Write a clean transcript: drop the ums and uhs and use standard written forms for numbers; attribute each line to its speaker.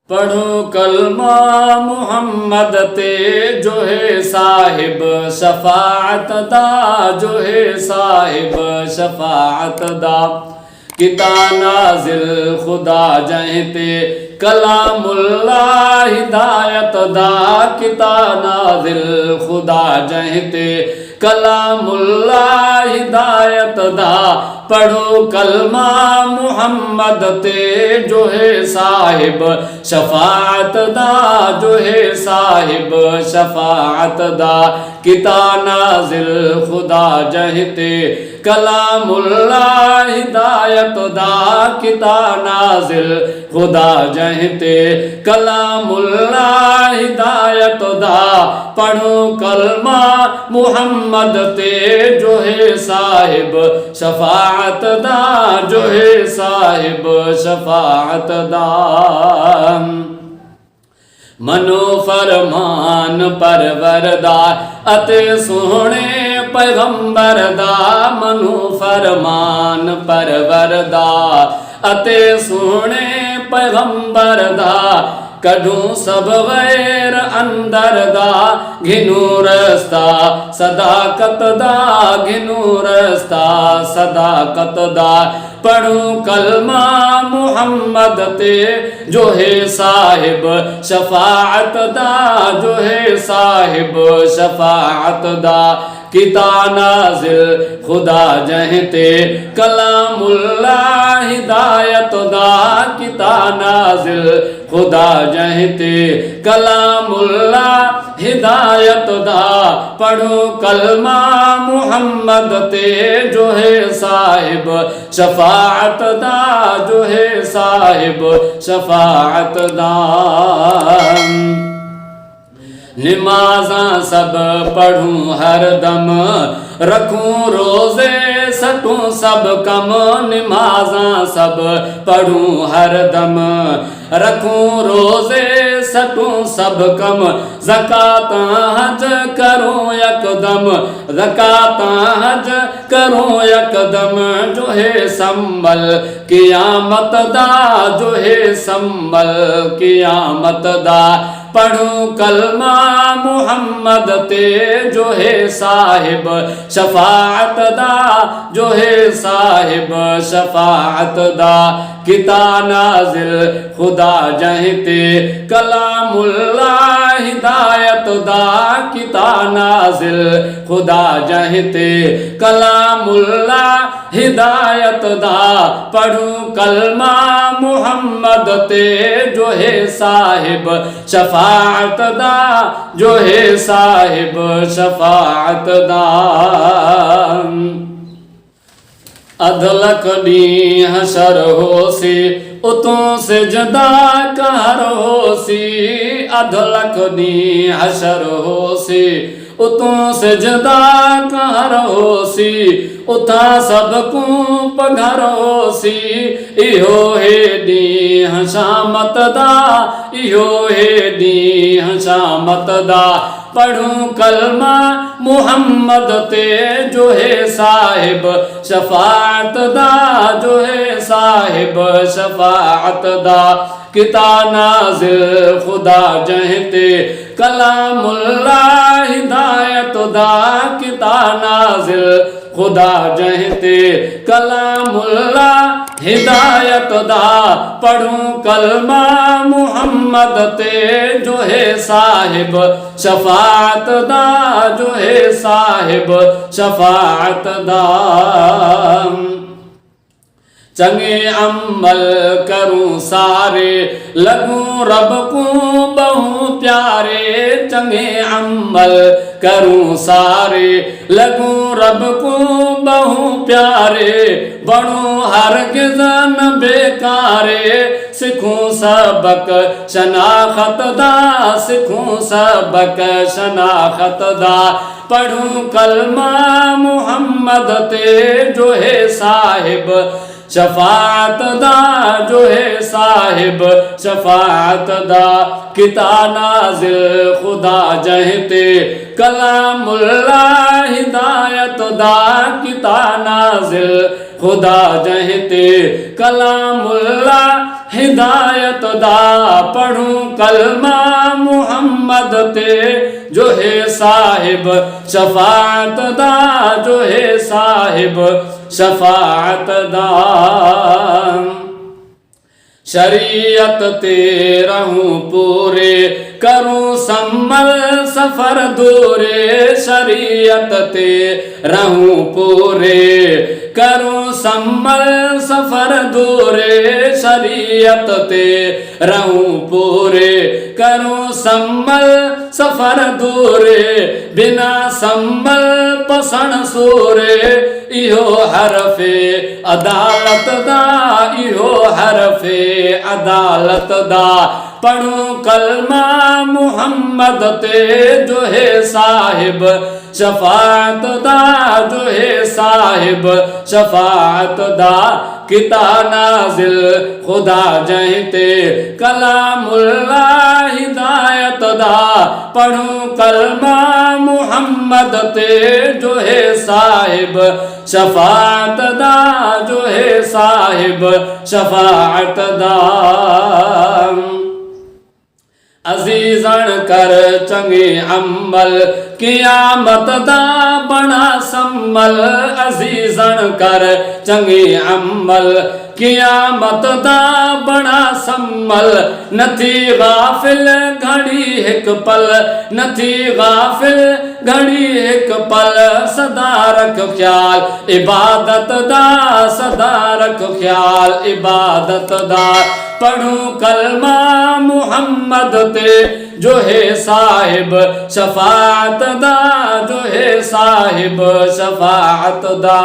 Speaker 1: पढ़ो कलमा मुहम्मद ते जो है साहिब शफाअत दा, जो है साहिब शफाअत दा। किता नाजिल खुदा जहते कलामुल्लाह हिदायत दा, किता नाजिल खुदा जहते कलामुल्लाह हिदायत दा। पढ़ो कलमा मुहम्मद ते जो है साहिब शफाअत दा, जो है साहिब शफाअत दा। किता नाजिल खुदा जहते कलामुल्लाह हिदायत दा, किता नाजिल खुदा जहते कलामुल्लाह हिदायत दा। पढ़ो कलमा मुहम्मद ते जो है साहिब शफाअत दा, जो है साहिब शफाअत दा। मनो फरमान परवरदार अते सोहणे पैगंबर दा, मनो फरमान परवरदार अते सोहणे पैगंबर दा। कढूं सब गैर अंदर दा, घिनू रस्ता सदाकत दा, घिनू रस्ता सदाकत दा। पढ़ूं कलमा मुहम्मद ते जो है साहिब शफाअत दा, जो है साहिब शफाअत दा। किता नाजिल खुदा जहते कलामुल्लाह हिदायत दा, किता नाजिल खुदा जहते कलामुल्लाह हिदायत दा। पढ़ो कलमा मुहम्मद ते जो है साहिब शफाअत दा, जो है साहिब शफाअत दा। निमाज़ा सब पढ़ूं हर दम, रखूं रोज़े सटूं सब कम। निमाज़ा सब पढ़ूं हर दम, रखूं रोज़े सटूं सब कम। ज़कात हज करूं यकदम, ज़कात हज करूं यकदम। जो है संभल क़ियामत दा, जो है संभल क़ियामत दा। पढ़ूं कलमा मुहम्मद ते जो है साहिब शफाअत दा, जो है साहिब शफाअत दा। किता नाजिल खुदा जहते कलामुल्लाह हिदायत दा, किता नाजिल खुदा जहते कलामुल्लाह हिदायत दा। पढ़ूं कलमा मुहम्मद ते जो है साहिब शफाअत दा, जो है साहिब शफाअत दा। अधलक दी हशर होसी उतों से जदा कहर होसी, अधलक दी हशर होसी उतों से जदा कहर होसी। उता सबकू पघर होसी, इहो हे दी हशामत दा, इहो हे दी हशामत दा। पढ़ूं कलमा मुहम्मद ते जो है साहिब शफाअत दा, जो है साहिब शफाअत दा। किता नाजिल खुदा जहते कलामुल्लाह हिदायत दा, किता नाजिल खुदा जहते कलामुल्लाह हिदायत दा। पढ़ूं कलमा मुहम्मद ते जो है साहिब शफाअत दा, जो है साहिब शफाअत दा। चंगे अमल करूं सारे लगूं रब को बहु प्यारे। चंगे अमल करूं सारे लगूं रब को बहु प्यारे। बनूं हरगिज़ न बेकारे, सिखूं सबक शनाखत दा, सिखूं सबक शनाखत दा। पढ़ूं कलमा मुहम्मद ते जो है साहिब शफाअत दा, जो है साहिब शफाअत दा। किता नाजिल खुदा जहते कलामुल्लाह हिदायत दा, किता नाजिल खुदा जहते कलामुल्लाह हिदायत दा पढ़ूं कलमा मुहम्मद ते जो है साहिब शफाअत दा जो है साहिब शफाअत दा शरीयत ते रहूं पूरे करूं सम्मल सफर दूरे शरीयत ते रहूं पूरे करूं सम्मल सफर दूरे शरीयत ते रहूं पूरे करूं सम्मल सफर दूरे बिना सम्मल पसण सूरे इहो हरफे अदालत दा इहो हरफे अदालत दा पढ़ूं कलमा मुहम्मद ते जो है साहिब शफाअत दा जो है साहिब शफाअत दा किता नाजिल खुदा जहिते कलामुल्लाह हिदायत दा पढ़ूं कलमा मुहम्मद ते जो है साहिब शफाअत दा जो है साहिब शफाअत दा अजीजन कर चंगे अमल क़यामत दा बना सम्मल अजीजन कर चंगे अमल क़यामत दा बना सम्मल नथी गाफिल घड़ी हिक पल नथी गाफिल घड़ी हिक पल सदा रख ख्याल इबादत दा सदा रख ख्याल इबादत दा पढ़ूं कलमा मुहम्मद ते जो है साहिब शफाअत दा जो है साहिब शफाअत दा।